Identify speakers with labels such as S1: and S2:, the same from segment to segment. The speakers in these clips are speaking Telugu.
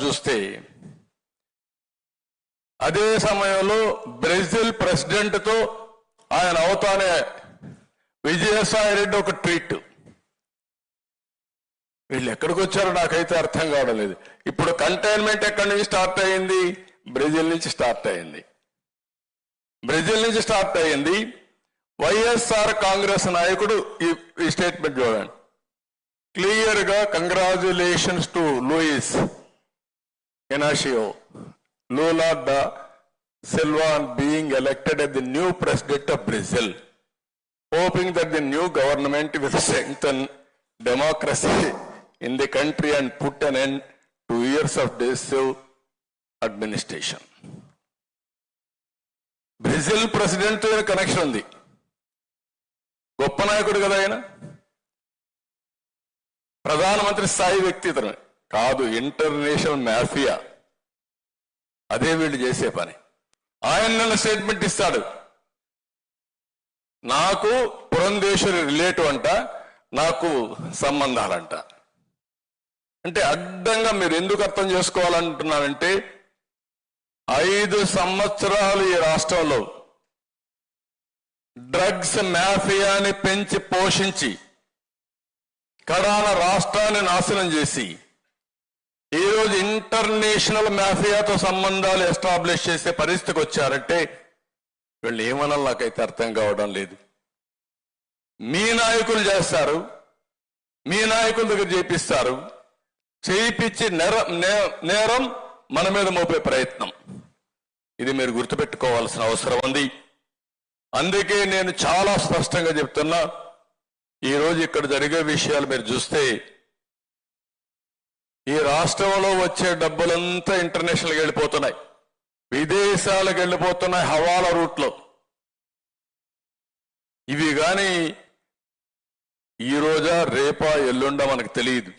S1: చూస్తే అదే సమయంలో బ్రెజిల్ ప్రెసిడెంట్ తో ఆయన అవుతానే విజయసాయి రెడ్డి ఒక ట్వీట్. వీళ్ళు ఎక్కడికి వచ్చారో నాకైతే అర్థం కావడం లేదు. ఇప్పుడు కంటైన్మెంట్ ఎక్కడి నుంచి స్టార్ట్ అయ్యింది? బ్రెజిల్ నుంచి స్టార్ట్ అయ్యింది. బ్రెజిల్ నుంచి స్టార్ట్ అయ్యింది. వైఎస్ఆర్ కాంగ్రెస్ నాయకుడు ఈ స్టేట్మెంట్ చూడండి, క్లియర్ గా congratulations to Luis Inacio Lula da Silva on being elected as the new president of Brazil, hoping that the new government will strengthen democracy in the country and put an end to years of decisive administration. Brazil president తో కనెక్షన్ ఉంది. గొప్ప నాయకుడు కదా ఆయన, ప్రధానమంత్రి స్థాయి వ్యక్తి ఇతను కాదు, ఇంటర్నేషనల్ మాఫియా. అదే వీళ్ళు చేసే పని. ఆయన స్టేట్మెంట్ ఇస్తాడు, నాకు పురంధేశ్వరి రిలేటివ్ అంట, నాకు సంబంధాలంట. అంటే అడ్డంగా మీరు ఎందుకు అర్థం చేసుకోవాలంటున్నారంటే 5 సంవత్సరాలు ఈ రాష్ట్రంలో డ్రగ్స్ మాఫియాని పెంచి పోషించి కడాన రాష్ట్రాన్ని నాశనం చేసి ఈరోజు ఇంటర్నేషనల్ మాఫియాతో సంబంధాలు ఎస్టాబ్లిష్ చేసే పరిస్థితికి వచ్చారంటే వీళ్ళు ఏమన్నా నాకైతే అర్థం కావడం లేదు. మీ నాయకులు చేస్తారు, మీ నాయకుల దగ్గర చేపిస్తారు, చేయించి నేరం మన మీద మోపే ప్రయత్నం. ఇది మీరు గుర్తుపెట్టుకోవాల్సిన అవసరం ఉంది. అందుకే నేను చాలా స్పష్టంగా చెప్తున్నా, ఈరోజు ఇక్కడ జరిగే విషయాలు మీరు చూస్తే ఈ రాష్ట్రంలో వచ్చే డబ్బులంతా ఇంటర్నేషనల్కి వెళ్ళిపోతున్నాయి, విదేశాలకు వెళ్ళిపోతున్నాయి హవాలా రూట్లో. ఇవి కానీ ఈ రోజా రేపా ఎల్లుండా మనకు తెలియదు.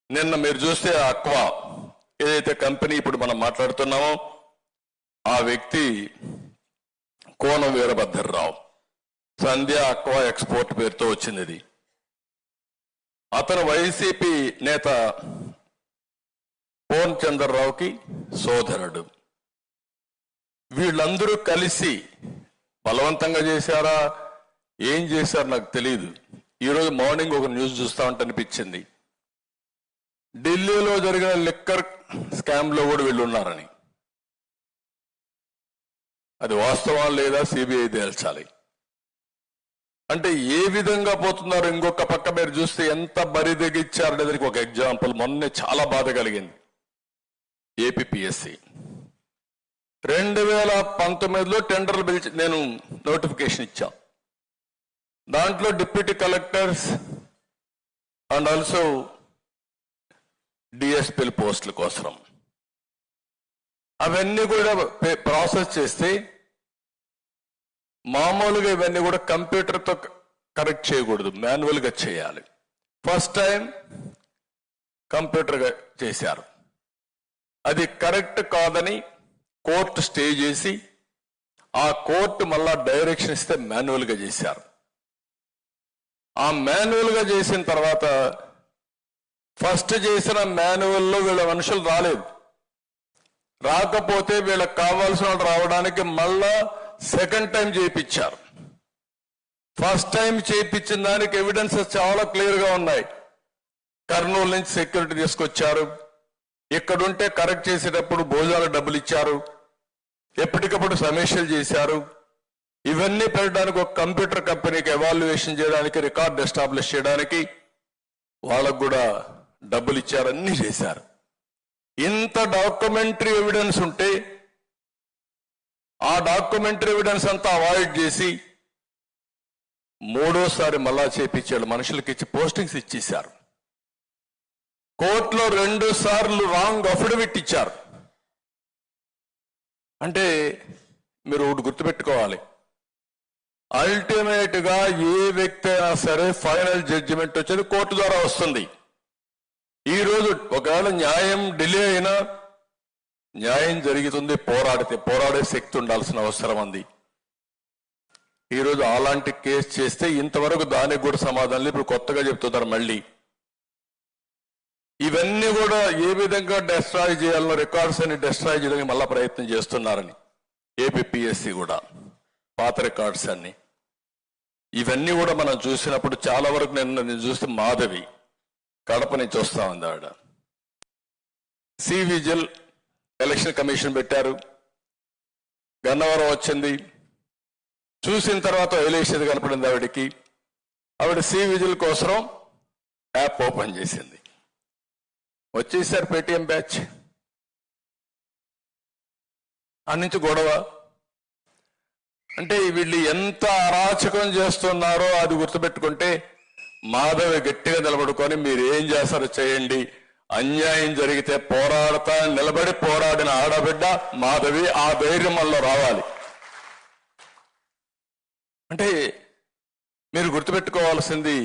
S1: నిన్న మీరు చూస్తే అక్వా ఏదైతే కంపెనీ ఇప్పుడు మనం మాట్లాడుతున్నామో ఆ వ్యక్తి కోనం వీరభద్రరావు, సంధ్య అక్వా ఎక్స్పోర్ట్ పేరుతో వచ్చింది. ఇది అతను వైసీపీ నేత పోన్ చంద్రరావుకి సోదరుడు. వీళ్ళందరూ కలిసి బలవంతంగా చేశారా, ఏం చేశారు నాకు తెలియదు. ఈరోజు మార్నింగ్ ఒక న్యూస్ చూస్తా ఉంటే అనిపించింది, ఢిల్లీలో జరిగిన లిక్కర్ స్కామ్ లో కూడా వీళ్ళు ఉన్నారని. అది వాస్తవం లేదా సిబిఐ తేల్చాలి. అంటే ఏ విధంగా పోతున్నారు. ఇంకొక పక్క మీరు చూస్తే ఎంత బరిదెగిచ్చారనేదానికి ఒక ఎగ్జాంపుల్ మొన్నే చాలా బాధ కలిగింది. ఏపీపీఎస్సి 2019లో టెండర్లు పిలిచి నేను నోటిఫికేషన్ ఇచ్చా. దాంట్లో డిప్యూటీ కలెక్టర్స్ అండ్ ఆల్సో డిఎస్పీల పోస్టుల కోసం అవన్నీ కూడా ప్రాసెస్ చేస్తే మామూలుగా ఇవన్నీ కూడా కంప్యూటర్తో కరెక్ట్ చేయకూడదు, మాన్యువల్గా చేయాలి. ఫస్ట్ టైం కంప్యూటర్గా చేశారు. అది కరెక్ట్ కాదని కోర్టు స్టే చేసి ఆ కోర్టు మళ్ళా డైరెక్షన్ ఇస్తే మాన్యువల్గా చేశారు. ఆ మాన్యువల్గా చేసిన తర్వాత ఫస్ట్ చేసిన మాన్యువల్లో వీళ్ళ మనుషులు రాలేదు. రాకపోతే వీళ్ళకి కావాల్సిన వాళ్ళు రావడానికి మళ్ళా సెకండ్ టైం చేయించారు. ఫస్ట్ టైం చేయించిన దానికి ఎవిడెన్సెస్ చాలా క్లియర్గా ఉన్నాయి. కర్నూలు నుంచి సెక్యూరిటీ తీసుకొచ్చారు, ఇక్కడుంటే కరెక్ట్ చేసేటప్పుడు భోజనాలు డబ్బులు ఇచ్చారు, ఎప్పటికప్పుడు సమీక్షలు చేశారు. ఇవన్నీ పెట్టడానికి ఒక కంప్యూటర్ కంపెనీకి ఎవాల్యుయేషన్ చేయడానికి, రికార్డ్ ఎస్టాబ్లిష్ చేయడానికి వాళ్ళకు కూడా డబ్బులు ఇచ్చారు, అన్నీ చేశారు. ఇంత డాక్యుమెంటరీ ఎవిడెన్స్ ఉంటే ఆ డాక్యుమెంటరీ ఎవిడెన్స్ అంతా అవాయిడ్ చేసి మూడోసారి మళ్ళా చేపించాడు, మనుషులకి ఇచ్చి పోస్టింగ్స్ ఇచ్చేశారు. కోర్టులో 2 సార్లు రాంగ్ అఫిడవిట్ ఇచ్చారు. అంటే మీరు ఒకటి గుర్తుపెట్టుకోవాలి, అల్టిమేట్ గా ఏ వ్యక్తి అయినా సరే ఫైనల్ జడ్జిమెంట్ వచ్చేది కోర్టు ద్వారా వస్తుంది. ఈ రోజు ఒకవేళ న్యాయం డిలే అయినా న్యాయం జరుగుతుంది, పోరాడే శక్తి ఉండాల్సిన అవసరం ఉంది. ఈరోజు అలాంటి కేసు చేస్తే ఇంతవరకు దానికి కూడా సమాధానం ఇప్పుడు కొత్తగా చెప్తున్నారు మళ్ళీ. ఇవన్నీ కూడా ఏ విధంగా డిస్ట్రాయ్ చేయాలో రికార్డ్స్ అన్ని డిస్ట్రాయ్ చేయడానికి మళ్ళా ప్రయత్నం చేస్తున్నారని ఏపీఎస్సి కూడా పాత రికార్డ్స్ అన్ని ఇవన్నీ కూడా మనం చూసినప్పుడు చాలా వరకు నేను చూస్తే మాధవి కడప నుంచి వస్తా ఉంది ఆవిడ సి విజిల్ ఎలక్షన్ కమిషన్ పెట్టారు గన్నవరం వచ్చింది చూసిన తర్వాత ఎలక్షన్ కనపడింది ఆవిడకి ఆవిడ సి విజిల్ కోసం యాప్ ఓపెన్ చేసింది వచ్చేసారు పేటిఎం బ్యాచ్ ఆ నుంచి గొడవ అంటే వీళ్ళు ఎంత అరాచకం చేస్తున్నారో అది గుర్తుపెట్టుకుంటే మాధవి గట్టిగా నిలబడుకొని మీరు ఏం చేస్తారో చేయండి అన్యాయం జరిగితే పోరాడతా నిలబడి పోరాడిన ఆడబిడ్డ మాధవి ఆ ధైర్యం వల్ల రావాలి అంటే మీరు గుర్తుపెట్టుకోవాల్సింది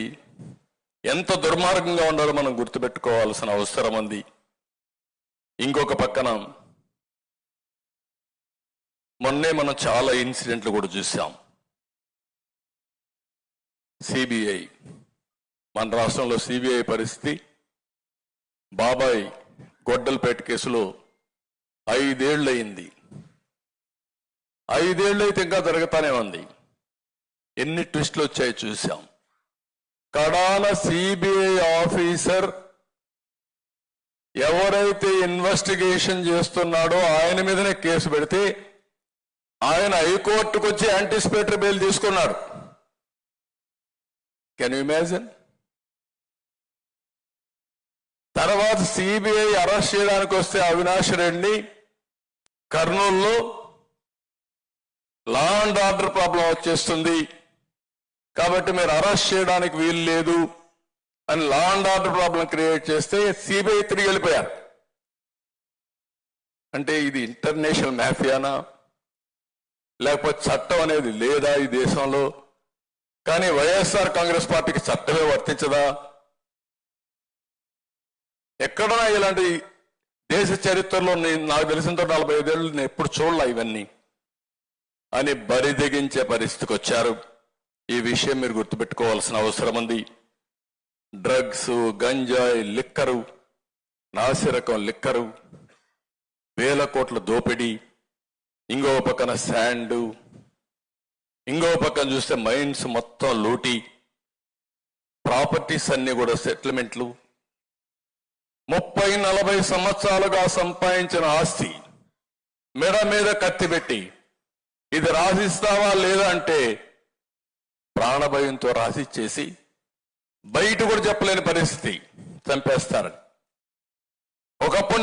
S1: ఎంత దుర్మార్గంగా ఉండాలో మనం గుర్తుపెట్టుకోవాల్సిన అవసరం ఉంది ఇంకొక పక్కన మొన్నే మనం చాలా ఇన్సిడెంట్లు కూడా చూసాం సిబిఐ మన రాష్ట్రంలో సిబిఐ పరిస్థితి బాబాయ్ గొడ్డలపేట కేసులో 5 ఏళ్ళు అయింది 5 ఏళ్ళు అయితే ఇంకా జరుగుతానే ఉంది ఎన్ని ట్విస్టులు వచ్చాయి చూసాం కడాన సిబిఐ ఆఫీసర్ ఎవరైతే ఇన్వెస్టిగేషన్ చేస్తున్నాడో ఆయన మీదనే కేసు పెడితే ఆయన హైకోర్టుకు వచ్చి యాంటిసిపేటరీ బెయిల్ తీసుకున్నాడు కెన్ యూ ఇమాజిన్ తర్వాత సిబిఐ అరెస్ట్ చేయడానికి వస్తే అవినాష్ రెడ్డిని కర్నూలులో లా అండ్ ఆర్డర్ ప్రాబ్లం వచ్చేస్తుంది కాబట్టి మీరు అరెస్ట్ చేయడానికి వీలు లేదు అని law and order problem create చేస్తే సిబిఐ తిరిగి వెళ్ళిపోయారు అంటే ఇది ఇంటర్నేషనల్ మాఫియానా లేకపోతే చట్టం అనేది లేదా ఈ దేశంలో కానీ వైఎస్ఆర్ కాంగ్రెస్ పార్టీకి చట్టమే వర్తించదా ఎక్కడన్నా ఇలాంటి దేశ చరిత్రలో నాకు తెలిసినంత 45 ఏళ్ళు నేను ఎప్పుడు చూడలే ఇవన్నీ అని బరిదెగించే పరిస్థితికి వచ్చారు ఈ విషయం మీరు గుర్తుపెట్టుకోవాల్సిన అవసరం ఉంది డ్రగ్స్ గంజాయి లిక్కరు నాసిరకం లిక్కరు వేల కోట్ల దోపిడీ ఇంకో పక్కన శాండ్ ఇంకో పక్కన చూస్తే మైన్స్ మొత్తం లూటీ ప్రాపర్టీస్ అన్ని కూడా సెటిల్మెంట్లు 30-40 సంవత్సరాలుగా సంపాదించిన ఆస్తి మెడ మీద కత్తి పెట్టి ఇది రాసిస్తావా లేదా అంటే ప్రాణభయంతో రాసిచ్చేసి బయట కూడా చెప్పలేని పరిస్థితి చంపేస్తారని ఒకప్పుడు